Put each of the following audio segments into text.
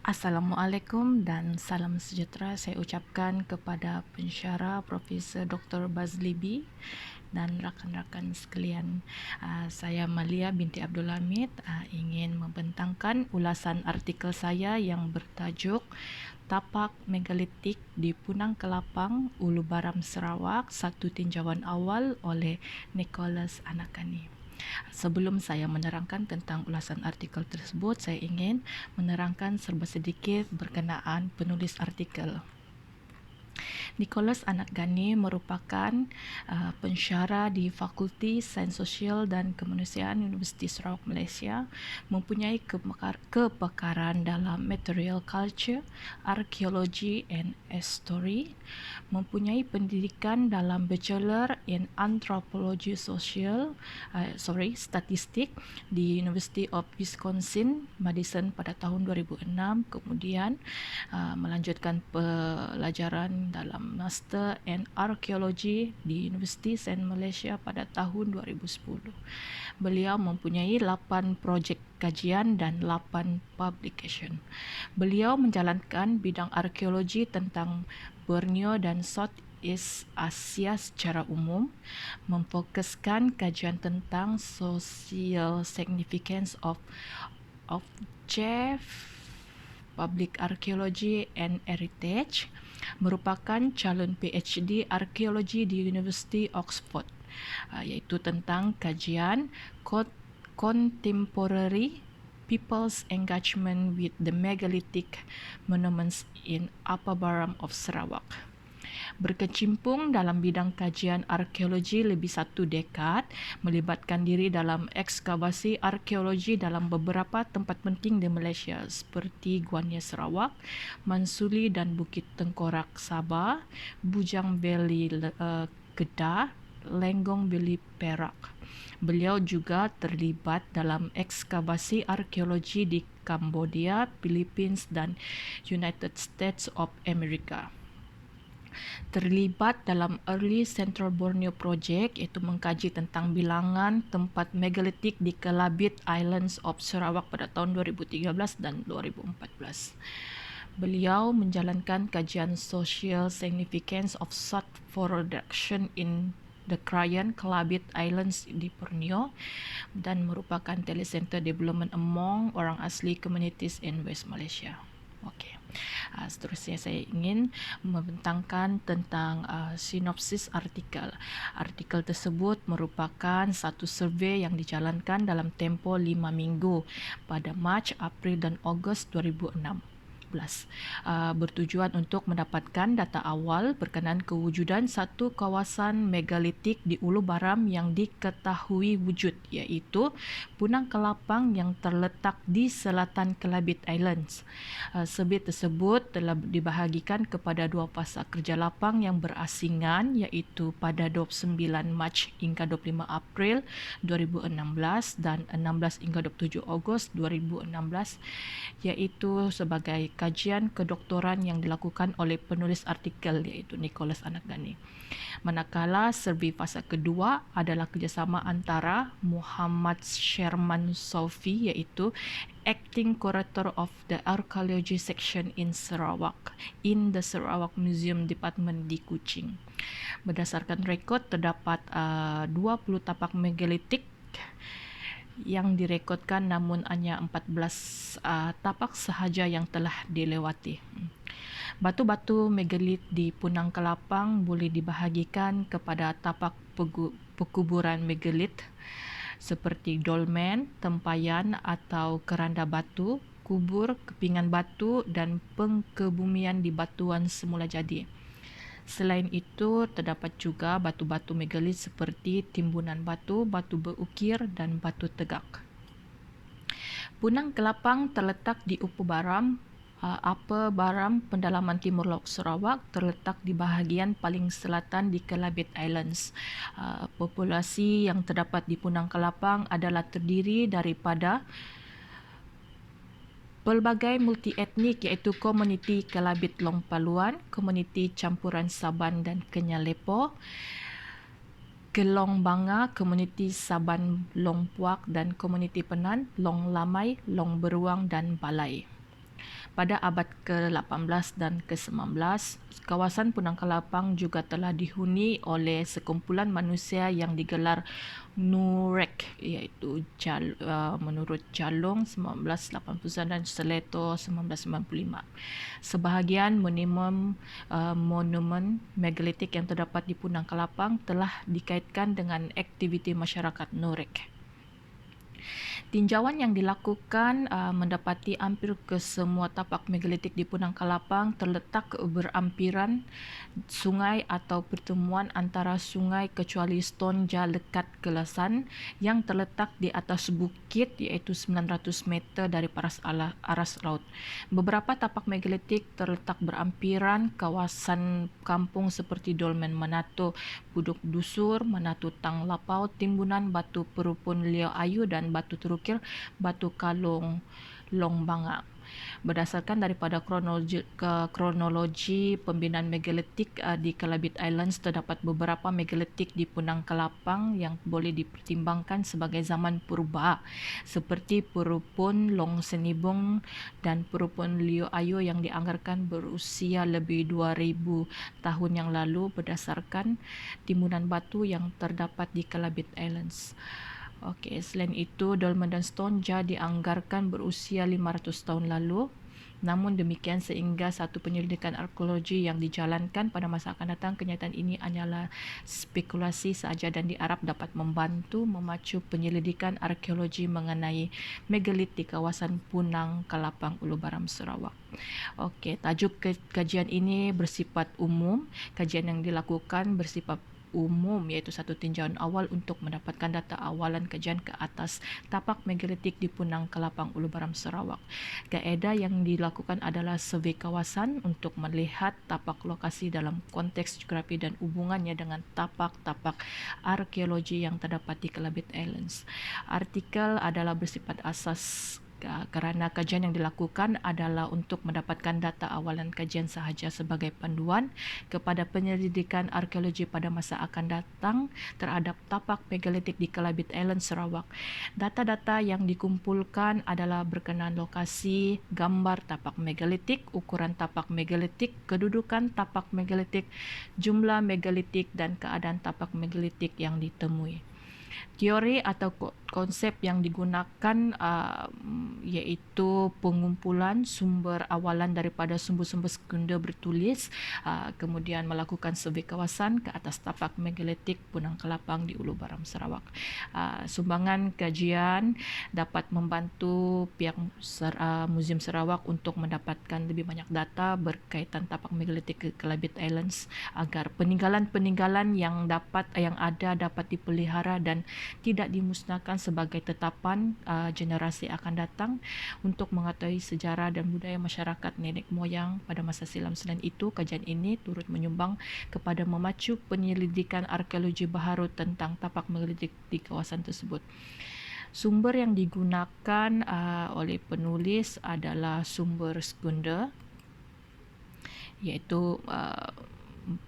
Assalamualaikum dan salam sejahtera saya ucapkan kepada pensyarah Profesor Dr. Bazli B dan rakan-rakan sekalian. Saya Malia binti Abdul Hamid ingin membentangkan ulasan artikel saya yang bertajuk Tapak Megalitik di Punang Kelapang, Ulu Baram, Sarawak, satu tinjauan awal oleh Nicholas Anakani. Sebelum saya menerangkan tentang ulasan artikel tersebut, saya ingin menerangkan serba sedikit berkenaan penulis artikel. Nicholas Anakani merupakan pensyarah di Fakulti Sains Sosial dan Kemanusiaan Universiti Sarawak, Malaysia, mempunyai kepakaran dalam Material Culture, Archaeology and History, mempunyai pendidikan dalam Bachelor in Anthropology Statistik di University of Wisconsin, Madison pada tahun 2006, kemudian melanjutkan pelajaran dalam Master in Archaeology di Universiti Saint Malaysia pada tahun 2010. Beliau mempunyai 8 projek kajian dan 8 publication. Beliau menjalankan bidang arkeologi tentang Borneo dan Southeast Asia secara umum, memfokuskan kajian tentang social significance of object, Public Archaeology and Heritage, merupakan calon PhD Arkeologi di University Oxford, iaitu tentang kajian Contemporary People's Engagement with the Megalithic Monuments in Upper Baram of Sarawak. Berkecimpung dalam bidang kajian arkeologi lebih 1 dekad, melibatkan diri dalam ekskavasi arkeologi dalam beberapa tempat penting di Malaysia seperti Guanya Sarawak, Mansuli dan Bukit Tengkorak Sabah, Bujang Valley Kedah, Lenggong Valley Perak. Beliau juga terlibat dalam ekskavasi arkeologi di Cambodia, Philippines dan United States of America. Terlibat dalam Early Central Borneo Project, iaitu mengkaji tentang bilangan tempat megalitik di Kelabit Islands of Sarawak pada tahun 2013 dan 2014. Beliau menjalankan kajian Social Significance of Salt Production in the Krayan Kelabit Islands di Borneo dan merupakan telecenter development among orang asli communities in West Malaysia. Okey. Seterusnya saya ingin membentangkan tentang sinopsis artikel. Artikel tersebut merupakan satu survei yang dijalankan dalam tempoh 5 minggu pada Mac, April dan Ogos 2016. Bertujuan untuk mendapatkan data awal berkenaan kewujudan satu kawasan megalitik di Ulu Baram yang diketahui wujud, iaitu Punang Kelapang yang terletak di selatan Kelabit Islands. Survei tersebut telah dibahagikan kepada 2 fasa kerja lapang yang berasingan, iaitu pada 29 Mac hingga 25 April 2016 dan 16 hingga 27 Ogos 2016, iaitu sebagai kajian kedoktoran yang dilakukan oleh penulis artikel, iaitu Nicholas Anakani. Manakala survei fasa kedua adalah kerjasama antara Muhammad Sherman Sofi, iaitu Acting Curator of the Archaeology Section in Sarawak, in the Sarawak Museum Department di Kuching. Berdasarkan rekod, terdapat 20 tapak megalitik yang direkodkan, namun hanya 14 tapak sahaja yang telah dilewati. Batu-batu megalit di Punang Kelapang boleh dibahagikan kepada tapak perkuburan megalit seperti dolmen, tempayan atau keranda batu, kubur, kepingan batu dan pengkebumian di batuan semula jadi. Selain itu, terdapat juga batu-batu megalit seperti timbunan batu, batu berukir dan batu tegak. Punang Kelapang terletak di Upper Baram, pendalaman timur laut Sarawak, terletak di bahagian paling selatan di Kelabit Islands. Populasi yang terdapat di Punang Kelapang adalah terdiri daripada pelbagai multi-etnik, iaitu komuniti Kelabit Long Paluan, komuniti campuran Saban dan Kenyal Lepoh, Gelong Banga, komuniti Saban Long Puak dan komuniti Penan, Long Lamai, Long Beruang dan Balai. Pada abad ke-18 dan ke-19, kawasan Punang Kelapang juga telah dihuni oleh sekumpulan manusia yang digelar Nurek, iaitu menurut Jalong 1989 dan Seleto 1995. Sebahagian monumen megalitik yang terdapat di Punang Kelapang telah dikaitkan dengan aktiviti masyarakat Nurek. Tinjauan yang dilakukan mendapati hampir kesemua tapak megalitik di Punang Kelapang terletak berampiran sungai atau pertemuan antara sungai kecuali Stonja Lekat Kelasan yang terletak di atas bukit iaitu 900 meter dari aras laut. Beberapa tapak megalitik terletak berampiran kawasan kampung seperti Dolmen Manato, Puduk Dusur, Manato Tang Lapau, Timbunan, Batu Perupun Liau Ayu dan Batu Terukir, Batu Kalung Long Banga. Berdasarkan daripada kronologi pembinaan megalitik di Kelabit Islands, terdapat beberapa megalitik di Punang Kelapang yang boleh dipertimbangkan sebagai zaman purba seperti Perupun Long Senibung dan Perupun Liu Ayu yang dianggarkan berusia lebih 2000 tahun yang lalu berdasarkan timbunan batu yang terdapat di Kelabit Islands. Okey, selain itu Dolmen dan Stonja dianggarkan berusia 500 tahun lalu. Namun demikian, sehingga satu penyelidikan arkeologi yang dijalankan pada masa akan datang, kenyataan ini hanyalah spekulasi sahaja dan diharap dapat membantu memacu penyelidikan arkeologi mengenai megalit di kawasan Punang Kelapang, Ulu Baram, Sarawak. Okey, tajuk kajian ini bersifat umum. Kajian yang dilakukan bersifat umum iaitu satu tinjauan awal untuk mendapatkan data awalan kajian ke atas tapak megalitik di Punang Kelapang, Ulu Baram, Sarawak. Kaedah yang dilakukan adalah survei kawasan untuk melihat tapak lokasi dalam konteks geografi dan hubungannya dengan tapak-tapak arkeologi yang terdapat di Kelabit Islands. Artikel adalah bersifat asas kerana kajian yang dilakukan adalah untuk mendapatkan data awalan kajian sahaja sebagai panduan kepada penyelidikan arkeologi pada masa akan datang terhadap tapak megalitik di Kelabit Island, Sarawak. Data-data yang dikumpulkan adalah berkenaan lokasi, gambar tapak megalitik, ukuran tapak megalitik, kedudukan tapak megalitik, jumlah megalitik dan keadaan tapak megalitik yang ditemui. Teori atau konsep yang digunakan iaitu pengumpulan sumber awalan daripada sumber-sumber sekunder bertulis, kemudian melakukan survei kawasan ke atas tapak megalitik Punang Kelapang di Ulu Baram, Sarawak. Sumbangan kajian dapat membantu pihak Muzium Sarawak untuk mendapatkan lebih banyak data berkaitan tapak megalitik ke Kelabit Islands agar peninggalan-peninggalan yang ada dapat dipelihara dan tidak dimusnahkan sebagai tetapan generasi akan datang untuk mengetahui sejarah dan budaya masyarakat nenek moyang pada masa silam. Selain itu, kajian ini turut menyumbang kepada memacu penyelidikan arkeologi baharu tentang tapak megalitik di kawasan tersebut. Sumber yang digunakan oleh penulis adalah sumber sekunder, iaitu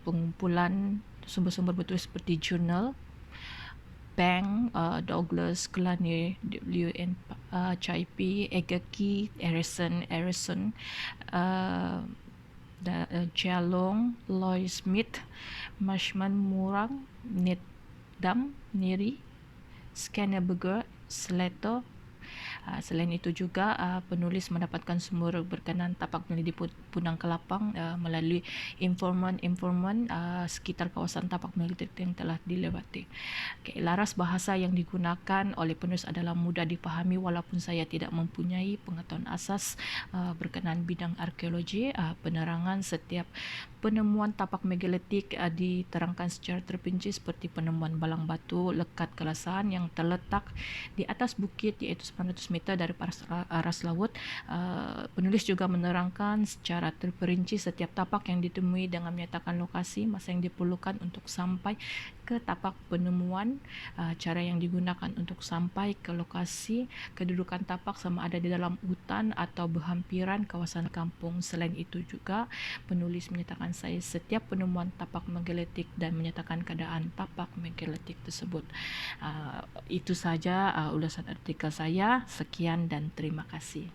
pengumpulan sumber-sumber bertulis seperti jurnal, Bank, Douglas, Kalani, W.N. Chaipi, Egaki, Harrison, Jalong, Lloyd Smith, Mashman Murang, Ned Dam, Niri, Scannerberger, Seleto. Selain itu juga penulis mendapatkan sumber berkenaan tapak megalitik di Punang Kelapang melalui informan sekitar kawasan tapak megalitik yang telah dilewati. Laras bahasa yang digunakan oleh penulis adalah mudah dipahami walaupun saya tidak mempunyai pengetahuan asas berkenaan bidang arkeologi. Penerangan setiap penemuan tapak megalitik diterangkan secara terperinci seperti penemuan balang batu lekat kelasan yang terletak di atas bukit iaitu 900 meter dari aras laut. Penulis juga menerangkan secara terperinci setiap tapak yang ditemui dengan menyatakan lokasi, masa yang diperlukan untuk sampai ke tapak penemuan, cara yang digunakan untuk sampai ke lokasi, kedudukan tapak sama ada di dalam hutan atau berhampiran kawasan kampung. Selain itu juga penulis menyatakan saya setiap penemuan tapak megalitik dan menyatakan keadaan tapak megalitik tersebut. Itu saja ulasan artikel saya. Sekian dan terima kasih.